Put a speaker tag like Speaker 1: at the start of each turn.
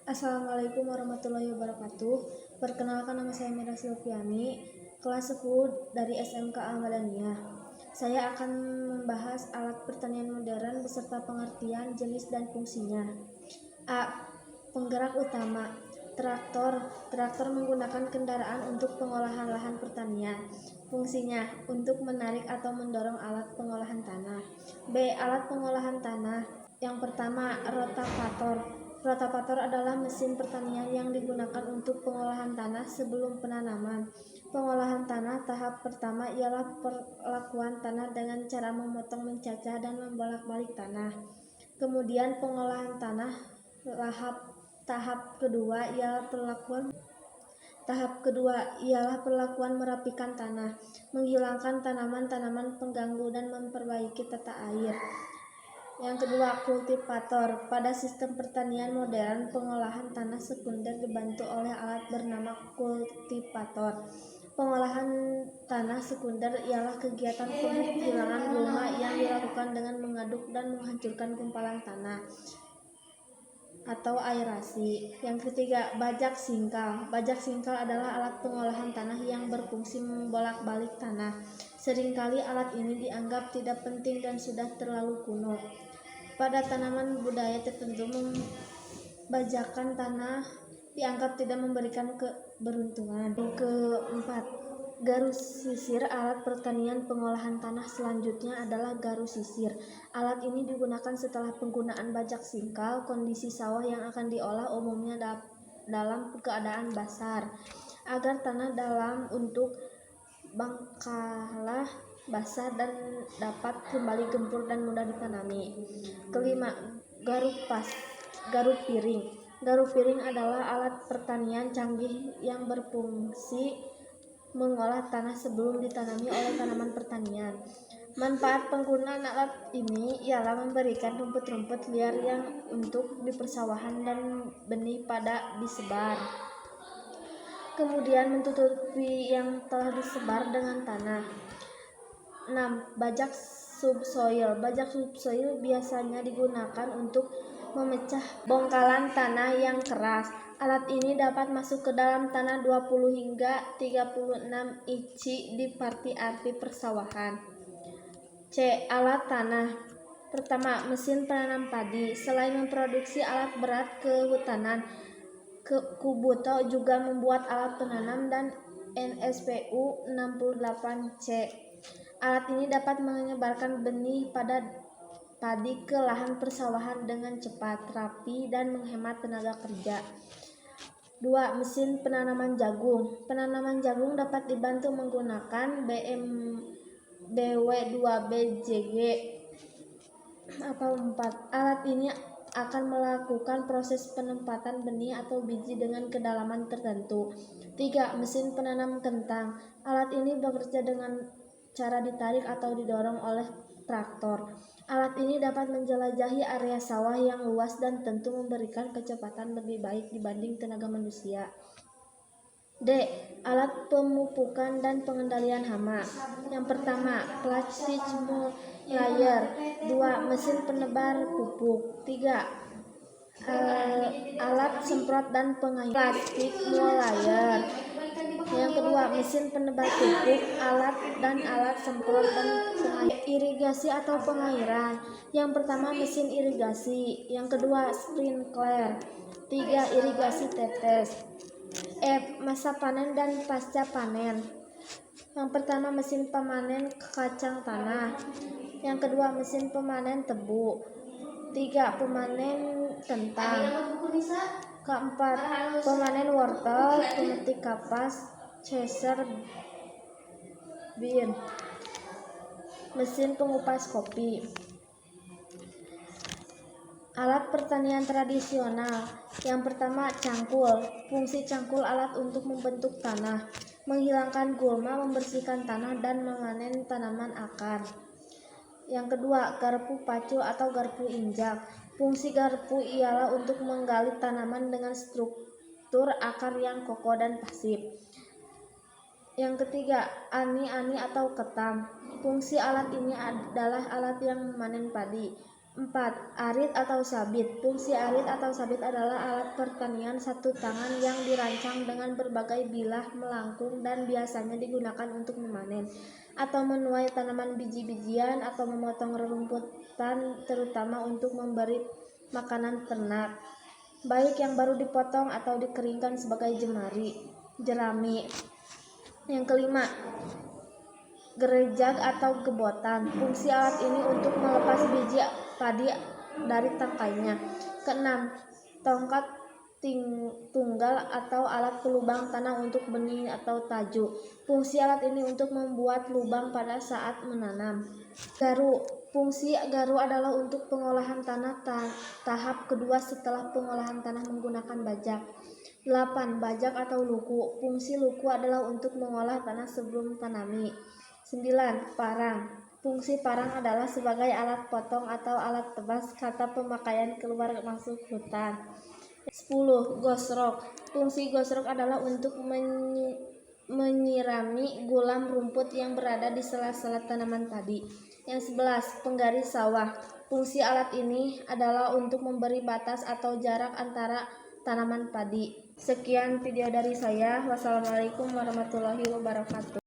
Speaker 1: Assalamualaikum warahmatullahi wabarakatuh. Perkenalkan, nama saya Mira Silviani, kelas 10 dari SMK Al-Madaniyah. Saya akan membahas alat pertanian modern beserta pengertian, jenis, dan fungsinya. A. Penggerak utama. Traktor. Traktor menggunakan kendaraan untuk pengolahan lahan pertanian. Fungsinya untuk menarik atau mendorong alat pengolahan tanah. B. Alat pengolahan tanah. Yang pertama, rotavator. Rotavator adalah mesin pertanian yang digunakan untuk pengolahan tanah sebelum penanaman. Pengolahan tanah tahap pertama ialah perlakuan tanah dengan cara memotong, mencacah, dan membolak-balik tanah. Kemudian pengolahan tanah tahap kedua ialah perlakuan merapikan tanah, menghilangkan tanaman-tanaman pengganggu, dan memperbaiki tata air. Yang kedua, kultivator. Pada sistem pertanian modern, pengolahan tanah sekunder dibantu oleh alat bernama kultivator. Pengolahan tanah sekunder ialah kegiatan penghilangan gulma yang dilakukan dengan mengaduk dan menghancurkan gumpalan tanah atau aerasi. Yang ketiga, bajak singkal. Bajak singkal adalah alat pengolahan tanah yang berfungsi membolak-balik tanah. Seringkali alat ini dianggap tidak penting dan sudah terlalu kuno. Pada tanaman budaya tertentu, membajakan tanah dianggap tidak memberikan keberuntungan. Keempat, garus sisir. Alat pertanian pengolahan tanah selanjutnya adalah garus sisir. Alat ini digunakan setelah penggunaan bajak singkal. Kondisi sawah yang akan diolah umumnya dalam keadaan basar, agar tanah dalam untuk bangkalah basah dan dapat kembali gembur dan mudah ditanami. Kelima, garuk piring. Garuk piring adalah alat pertanian canggih yang berfungsi mengolah tanah sebelum ditanami oleh tanaman pertanian. Manfaat penggunaan alat ini ialah memberikan rumput-rumput liar yang untuk di persawahan dan benih pada disebar. Kemudian menutupi yang telah disebar dengan tanah. 6. Bajak subsoil. Bajak subsoil biasanya digunakan untuk memecah bongkalan tanah yang keras. Alat ini dapat masuk ke dalam tanah 20 hingga 36 inci di arti persawahan. C. Alat tanah. Pertama, mesin penanam padi. Selain memproduksi alat berat kehutanan, Kubuto juga membuat alat penanam dan NSPU 68C. Alat ini dapat menyebarkan benih pada padi ke lahan persawahan dengan cepat, rapi, dan menghemat tenaga kerja. 2. Mesin penanaman jagung. Penanaman jagung dapat dibantu menggunakan BW2BJG atau 4. Alat ini akan melakukan proses penempatan benih atau biji dengan kedalaman tertentu. 3. Mesin penanam kentang. Alat ini bekerja dengan cara ditarik atau didorong oleh traktor. Alat ini dapat menjelajahi area sawah yang luas dan tentu memberikan kecepatan lebih baik dibanding tenaga manusia. D. Alat pemupukan dan pengendalian hama. Yang pertama, plastic mulcher. 2. Mesin penebar pupuk. 3. Alat semprot dan pengairan. Plastic mulcher. Yang kedua, mesin penebar pupuk, alat semprot dan pengairan. Irigasi atau pengairan. Yang pertama, mesin irigasi. Yang kedua, sprinkler. 3. Irigasi tetes. F. Masa panen dan pasca panen. Yang pertama, mesin pemanen kacang tanah. Yang kedua, mesin pemanen tebu. 3. Pemanen kentang. Keempat, pemanen wortel, pemetik kapas, chaser bean. Mesin pengupas kopi. Alat pertanian tradisional. Yang pertama, cangkul. Fungsi cangkul alat untuk membentuk tanah, menghilangkan gulma, membersihkan tanah, dan memanen tanaman akar. Yang kedua, garpu pacu atau garpu injak. Fungsi garpu ialah untuk menggali tanaman dengan struktur akar yang kokoh dan pasif. Yang ketiga, ani-ani atau ketam. Fungsi alat ini adalah alat yang memanen padi, 4. Arit atau sabit. Fungsi arit atau sabit adalah alat pertanian satu tangan yang dirancang dengan berbagai bilah melengkung dan biasanya digunakan untuk memanen atau menuai tanaman biji-bijian atau memotong rerumputan, terutama untuk memberi makanan ternak, baik yang baru dipotong atau dikeringkan sebagai jerami. Yang kelima, gerejak atau gebotan. Fungsi alat ini untuk melepas biji padi dari tangkainya. Keenam, tongkat tunggal atau alat pelubang tanah untuk benih atau taju. Fungsi alat ini untuk membuat lubang pada saat menanam. Garu. Fungsi garu adalah untuk pengolahan tanah tahap kedua setelah pengolahan tanah menggunakan bajak. 8. Bajak atau luku. Fungsi luku adalah untuk mengolah tanah sebelum tanami. 9. Parang. Fungsi parang adalah sebagai alat potong atau alat tebas kata pemakaian keluar masuk hutan. 10. Gosrok. Fungsi gosrok adalah untuk menyirami gulam rumput yang berada di sela-sela tanaman padi. Yang 11. Penggaris sawah. Fungsi alat ini adalah untuk memberi batas atau jarak antara tanaman padi. Sekian video dari saya. Wassalamualaikum warahmatullahi wabarakatuh.